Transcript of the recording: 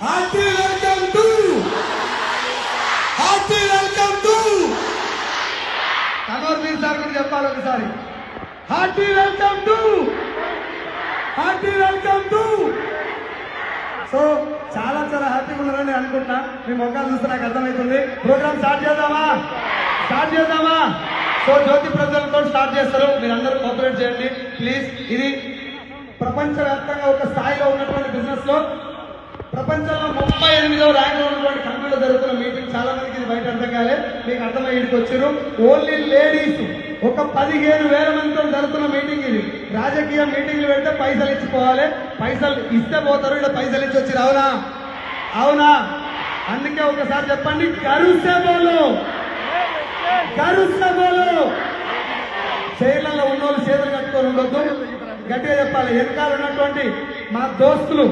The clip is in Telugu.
హార్టీ వెల్కమ్ టు కనోర్ మీర్ సార్ గురించి చెప్పాలి ఒకసారి. హార్టీ వెల్కమ్ టు సో చాలా చాలా హ్యాపీగా ఉన్నారని అనుకుంటున్నా. మీ మొక్కలు చూస్తే నాకు అర్థమవుతుంది. ప్రోగ్రామ్ స్టార్ట్ చేద్దామా. సో జ్యోతి ప్రజ్వలతో స్టార్ట్ చేస్తారు. మీరందరూ కోఆపరేట్ చేయండి ప్లీజ్. ఇది ప్రపంచవ్యాప్తంగా ఒక స్థాయిలో ఉన్నటువంటి బిజినెస్ లో ప్రపంచంలో 38వ ర్యాంక్లో ఉన్నటువంటి కంపెనీలో జరుగుతున్న మీటింగ్. చాలా మందికి ఇది బయట అర్థం కాలే, మీకు అర్థమయ్యేకి వచ్చారు. ఓన్లీ లేడీస్ ఒక 15,000 మందితో జరుగుతున్న మీటింగ్ ఇది. రాజకీయ మీటింగ్లు పెడితే పైసలు ఇచ్చిపోవాలి, పైసలు ఇస్తే పోతారు. ఇక్కడ పైసలు ఇచ్చి వచ్చారు. అవునా? అందుకే ఒకసారి చెప్పండి, కరుస్తే బోలో. చైర్లలో ఉన్నోళ్ళు చేతులు కట్టుకొని ఉండొద్దు, గట్టిగా చెప్పాలి. వెనకాల ఉన్నటువంటి మా దోస్తులు